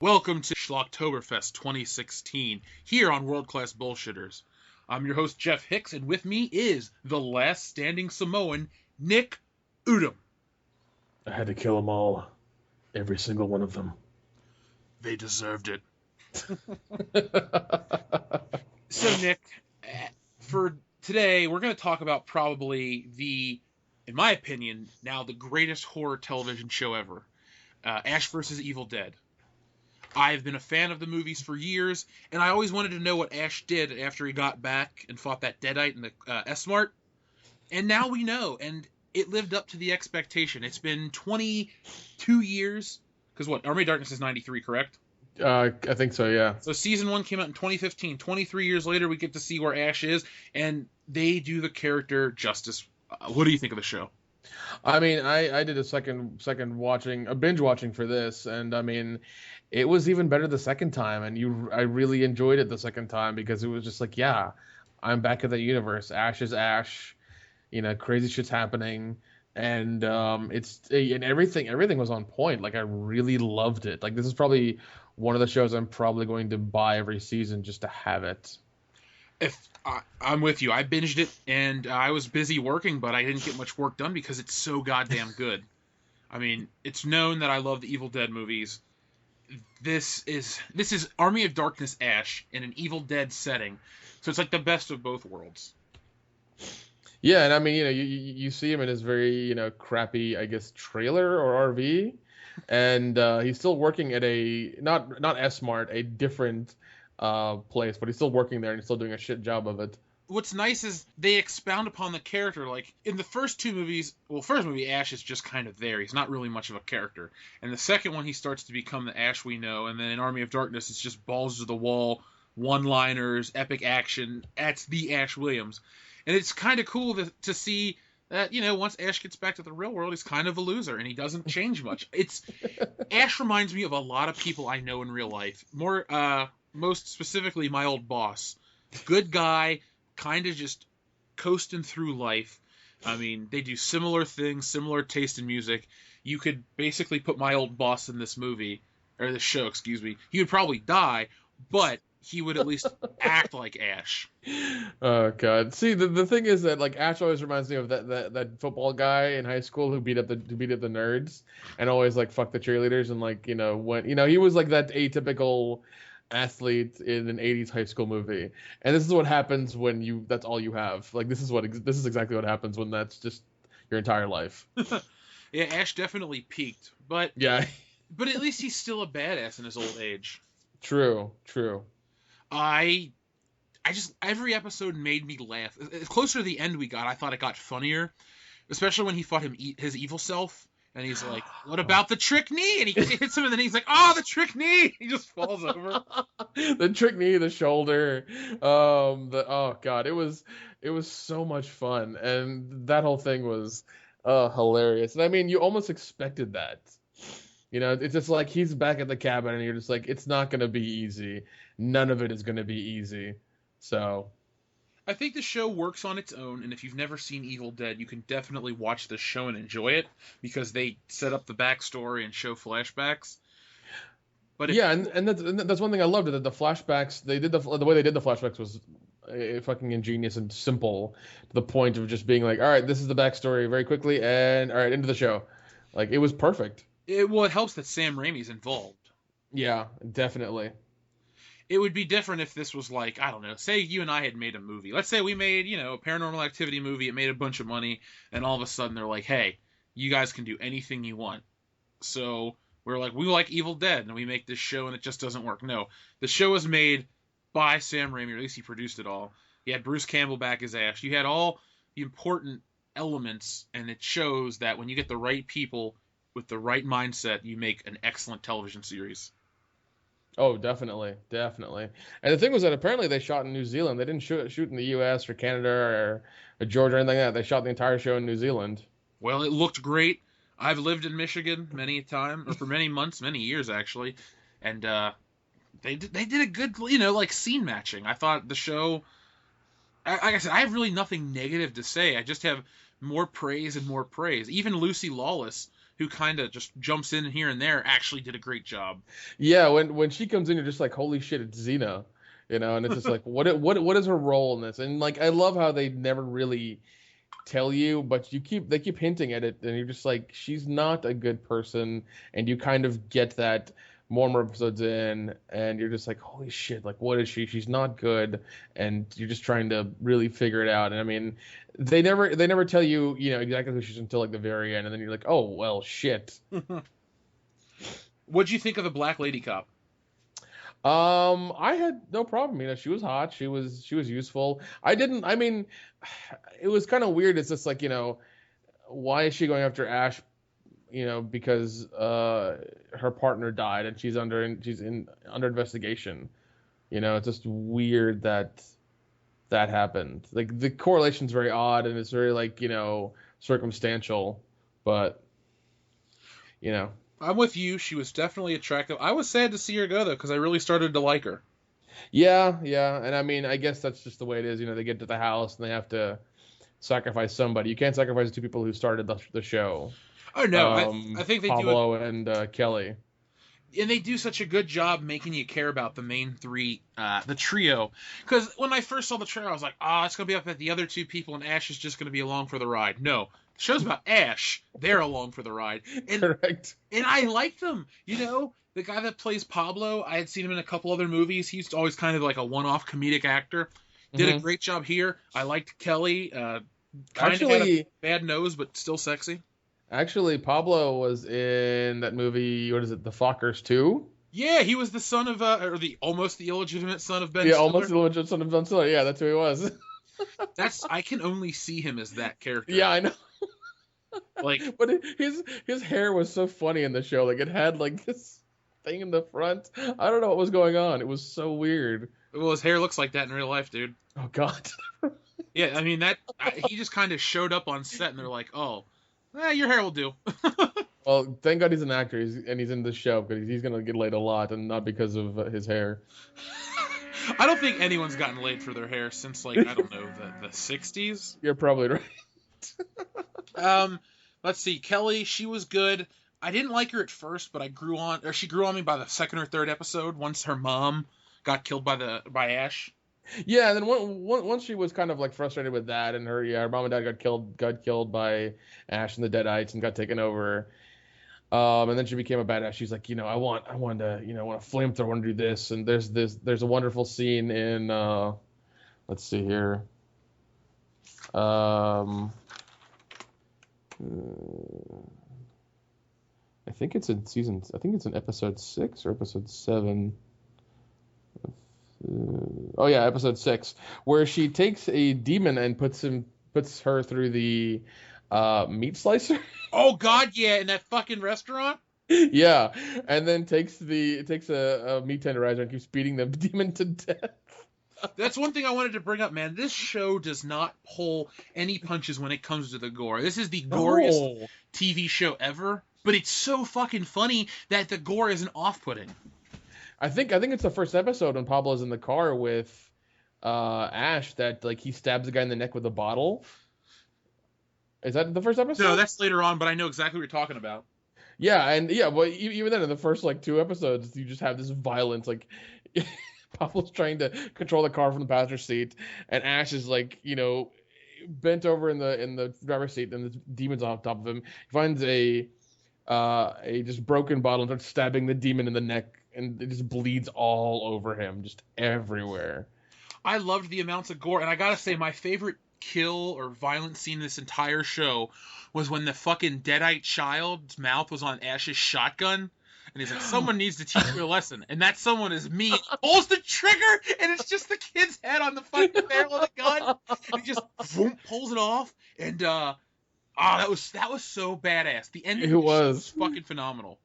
Welcome to Schlocktoberfest 2016, here on World Class Bullshitters. I'm your host, Jeff Hicks, and with me is the last standing Samoan, Nick Udom. I had to kill them all. Every single one of them. They deserved it. So, Nick, for today, we're going to talk about probably in my opinion, now the greatest horror television show ever, Ash vs. Evil Dead. I've been a fan of the movies for years, and I always wanted to know what Ash did after he got back and fought that Deadite in the S-Mart. And now we know, and it lived up to the expectation. It's been 22 years, because Army of Darkness is 93, correct? I think so, yeah. So season 1 came out in 2015. 23 years later, we get to see where Ash is, and they do the character justice. What do you think of the show? I mean, I did a binge watching for this, and I mean, it was even better the second time, and I really enjoyed it the second time because it was just like, yeah, I'm back in the universe. Ash is Ash, crazy shit's happening, and and everything was on point. Like I really loved it. Like this is probably one of the shows I'm probably going to buy every season just to have it. I'm with you. I binged it, and I was busy working, but I didn't get much work done because it's so goddamn good. I mean, it's known that I love the Evil Dead movies. This is Army of Darkness Ash in an Evil Dead setting, so it's like the best of both worlds. Yeah, and I mean, you see him in his very, crappy, I guess, trailer or RV, and he's still working at a not S-Mart, a different place, but he's still working there and he's still doing a shit job of it. What's nice is they expound upon the character. Like in the first two movies, first movie Ash is just kind of there. He's not really much of a character. And the second one, he starts to become the Ash we know. And then in Army of Darkness, it's just balls to the wall, one-liners, epic action. That's the Ash Williams. And it's kind of cool to see that, once Ash gets back to the real world, he's kind of a loser and he doesn't change much. Ash reminds me of a lot of people I know in real life. Most specifically, my old boss. Good guy, kind of just coasting through life. I mean, they do similar things, similar taste in music. You could basically put my old boss in this show, excuse me. He would probably die, but he would at least act like Ash. Oh god. See, the thing is that like Ash always reminds me of that football guy in high school who beat up the nerds and always like fuck the cheerleaders and like, when he was like that atypical athlete in an 80s high school movie. And this is what happens when that's all you have. Like this is exactly what happens when that's just your entire life. Yeah, Ash definitely peaked, but yeah. But at least he's still a badass in his old age. True. I just every episode made me laugh. Closer to the end we got, I thought it got funnier, especially when he fought his evil self. And he's like, what about the trick knee? And he hits him, and then he's like, oh, the trick knee! He just falls over. The trick knee, the shoulder. Oh, God. It was so much fun. And that whole thing was hilarious. And I mean, you almost expected that. It's just like he's back at the cabin, and you're just like, it's not going to be easy. None of it is going to be easy. So I think the show works on its own, and if you've never seen Evil Dead, you can definitely watch this show and enjoy it because they set up the backstory and show flashbacks. But and that's one thing I loved, that the flashbacks the way they did the flashbacks was fucking ingenious and simple to the point of just being like, all right, this is the backstory very quickly, and all right, into the show. Like it was perfect. It helps that Sam Raimi's involved. Yeah, definitely. It would be different if this was like, I don't know, say you and I had made a movie. Let's say we made, a Paranormal Activity movie. It made a bunch of money, and all of a sudden they're like, hey, you guys can do anything you want. So we're like, we like Evil Dead, and we make this show, and it just doesn't work. No, the show was made by Sam Raimi, or at least he produced it all. He had Bruce Campbell back as Ash. You had all the important elements, and it shows that when you get the right people with the right mindset, you make an excellent television series. Oh, definitely. And the thing was that apparently they shot in New Zealand. They didn't shoot in the U.S. or Canada or Georgia or anything like that. They shot the entire show in New Zealand. Well, it looked great. I've lived in Michigan many a time, or for many months, many years actually, and they did a good, scene matching. I thought the show. Like I said, I have really nothing negative to say. I just have more praise and more praise. Even Lucy Lawless, who kind of just jumps in here and there, actually did a great job. Yeah, when she comes in, you're just like, holy shit, it's Xena, and it's just like, what is her role in this? And like, I love how they never really tell you, but they keep hinting at it, and you're just like, she's not a good person, and you kind of get that more and more episodes in, and you're just like, holy shit, like, what is she? She's not good, and you're just trying to really figure it out. And I mean, they never tell you, exactly who she is until like the very end, and then you're like, oh well, shit. What'd you think of the Black Lady Cop? I had no problem. She was hot. She was useful. I mean, it was kind of weird. It's just like, why is she going after Ash? Because her partner died and she's under investigation. It's just weird that happened. Like the correlation's very odd and it's very like, circumstantial, but I'm with you. She was definitely attractive. I was sad to see her go, though, because I really started to like her. Yeah, and I mean, I guess that's just the way it is. They get to the house and they have to sacrifice somebody. You can't sacrifice the two people who started the show. Oh, no. I think they Pablo and Kelly. And they do such a good job making you care about the main three, the trio. Because when I first saw the trailer, I was like, it's going to be up at the other two people, and Ash is just going to be along for the ride. No. The show's about Ash. They're along for the ride. And, Correct. And I liked them. The guy that plays Pablo, I had seen him in a couple other movies. He's always kind of like a one-off comedic actor. Did a great job here. I liked Kelly. Kind of had a bad nose, but still sexy. Actually, Pablo was in that movie, what is it, The Fockers 2? Yeah, he was the son of, or almost the illegitimate son of Ben Stiller. Yeah, almost the illegitimate son of Ben Stiller. Yeah, that's who he was. I can only see him as that character. Yeah, I know. Like, but his hair was so funny in the show. Like, it had like this thing in the front. I don't know what was going on. It was so weird. Well, his hair looks like that in real life, dude. Oh God. Yeah, I mean he just kind of showed up on set, and they're like, "Oh, your hair will do." Well, thank God he's an actor, and he's in this show because he's gonna get laid a lot, and not because of his hair. I don't think anyone's gotten laid for their hair since like I don't know the 60s. You're probably right. Let's see, Kelly. She was good. I didn't like her at first, but she grew on me by the second or third episode. Once her mom got killed by Ash. Yeah, and then once she was kind of like frustrated with that, and her mom and dad got killed by Ash and the Deadites and got taken over. And then she became a badass. She's like, I want a flamethrower, I want to do this. And there's a wonderful scene in let's see here. I think it's in episode 6 or episode 7. Episode 6, where she takes a demon and puts her through the meat slicer. Oh God, yeah, in that fucking restaurant. Yeah, and then takes a meat tenderizer and keeps beating the demon to death. That's one thing I wanted to bring up, man. This show does not pull any punches when it comes to the gore. This is the goriest TV show ever, but it's so fucking funny that the gore isn't off-putting. I think it's the first episode when Pablo's in the car with Ash that like he stabs the guy in the neck with a bottle. Is that the first episode? No, that's later on, but I know exactly what you're talking about. Yeah, well, even then in the first like 2 episodes, you just have this violence. Like Pablo's trying to control the car from the passenger seat, and Ash is like bent over in the driver's seat, and the demon's on top of him. He finds a just broken bottle and starts stabbing the demon in the neck. And it just bleeds all over him, just everywhere. I loved the amounts of gore, and I gotta say, my favorite kill or violent scene in this entire show was when the fucking Deadite child's mouth was on Ash's shotgun, and he's like, "Someone needs to teach me a lesson," and that someone is me. He pulls the trigger, and it's just the kid's head on the fucking barrel of the gun. And he just pulls it off, and that was so badass. The ending was fucking phenomenal.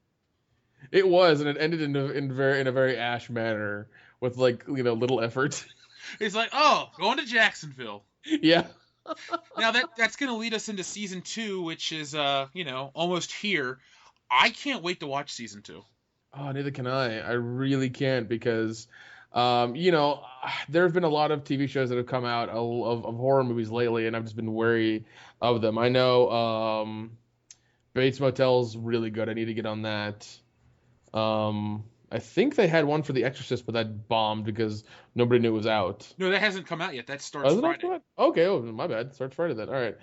It was, and it ended in a very Ash manner with like little effort. He's like, going to Jacksonville. Yeah. Now that's gonna lead us into season 2, which is almost here. I can't wait to watch season 2. Oh, neither can I. I really can't because, there have been a lot of TV shows that have come out of horror movies lately, and I've just been wary of them. I know. Bates Motel's really good. I need to get on that. I think they had one for The Exorcist, but that bombed because nobody knew it was out. No, that hasn't come out yet. That Oh, starts is it not Friday. yet? Okay, oh, my bad. Starts Friday then. All right.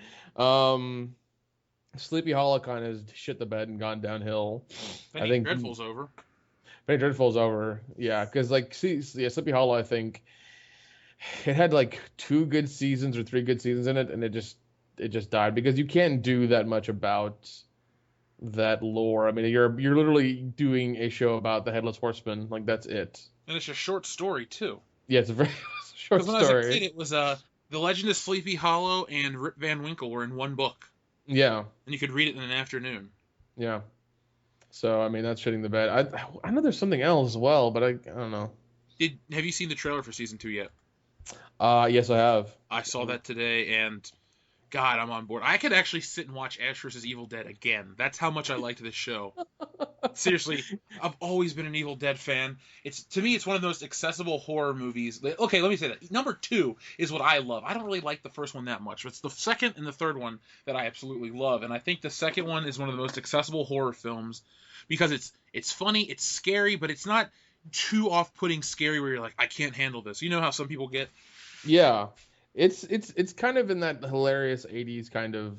Sleepy Hollow kind of shit the bed and gone downhill. I Penny think Dreadful's over. Penny Dreadful's over. Yeah, because like, Sleepy Hollow, I think it had like 2 good seasons or 3 good seasons in it, and it just died because you can't do that much about that lore. I mean, you're literally doing a show about the Headless Horseman. Like, that's it. And it's a short story, too. Yeah, it's a very short Because when I was a story. kid, it was The Legend of Sleepy Hollow and Rip Van Winkle were in one book. Yeah, And you could read it in an afternoon. yeah. So I mean, that's shitting the bed. I know there's something else as well, but I don't know. Have you seen the trailer for season 2 yet? Yes, I have. I saw that today, and God, I'm on board. I could actually sit and watch Ash vs. Evil Dead again. That's how much I liked this show. Seriously, I've always been an Evil Dead fan. To me, it's one of the most accessible horror movies. Okay, let me say that. Number 2 is what I love. I don't really like the first one that much. It's the second and the third one that I absolutely love, and I think the second one is one of the most accessible horror films because it's funny, it's scary, but it's not too off-putting scary where you're like, I can't handle this. You know how some people get? Yeah, it's kind of in that hilarious '80s kind of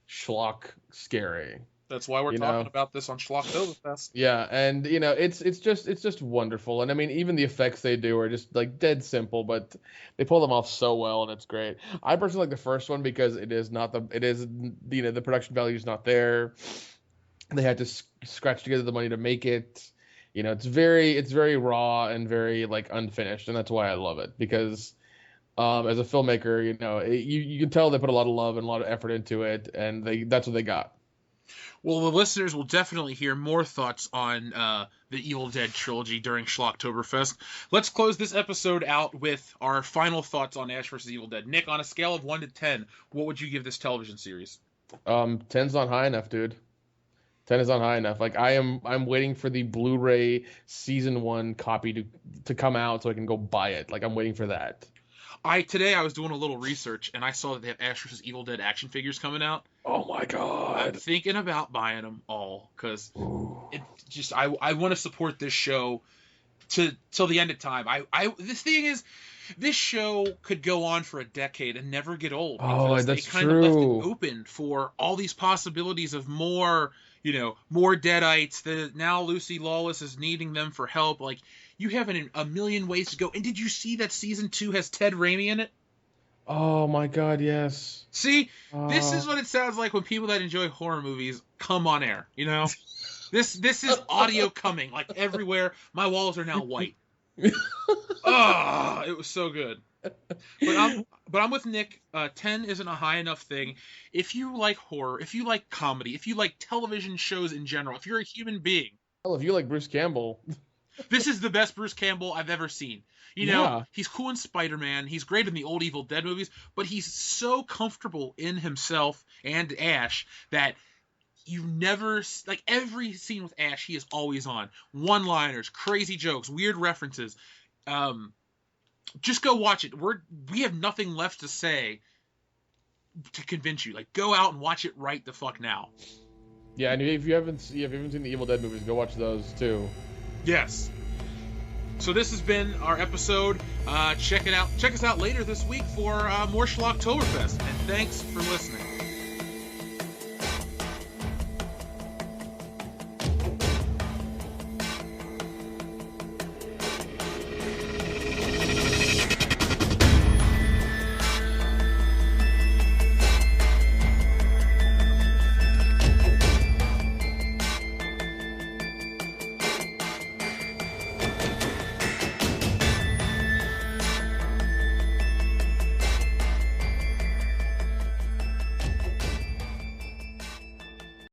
schlock scary. That's why we're talking about this on Schlocktoberfest. Yeah, and it's just wonderful, and I mean even the effects they do are just like dead simple, but they pull them off so well, and it's great. I personally like the first one because the production value is not there. They had to scratch together the money to make it. It's very raw and very like unfinished, and that's why I love it because as a filmmaker, you can tell they put a lot of love and a lot of effort into it, and that's what they got. Well, the listeners will definitely hear more thoughts on the Evil Dead trilogy during Schlocktoberfest. Let's close this episode out with our final thoughts on Ash vs. Evil Dead. Nick, on a scale of 1 to 10, what would you give this television series? 10's not high enough, dude. 10 is not high enough. Like I'm waiting for the Blu-ray season 1 copy to come out so I can go buy it. Like I'm waiting for that. Today I was doing a little research and I saw that they have Ash vs. Evil Dead action figures coming out. Oh my god! I'm thinking about buying them all because I want to support this show till the end of time. This thing is, this show could go on for a decade and never get old because that's they kind true. of left it open for all these possibilities of more Deadites. Now Lucy Lawless is needing them for help. Like, you have a million ways to go. And did you see that season 2 has Ted Raimi in it? Oh my god, yes. See, this is what it sounds like when people that enjoy horror movies come on air. This is audio coming like everywhere. My walls are now white. It was so good. But I'm with Nick. 10 isn't a high enough thing. If you like horror, if you like comedy, if you like television shows in general, if you're a human being, well, if you like Bruce Campbell, this is the best Bruce Campbell I've ever seen. Yeah. He's cool in Spider-Man. He's great in the old Evil Dead movies, but he's so comfortable in himself and Ash that you never, like, every scene with Ash, he is always on. One-liners, crazy jokes, weird references. Just go watch it. We have nothing left to say to convince you. Like, go out and watch it right the fuck now. Yeah, and if you haven't seen the Evil Dead movies, go watch those too. Yes. So this has been our episode. Check it out. Check us out later this week for more Schlocktoberfest. And thanks for listening.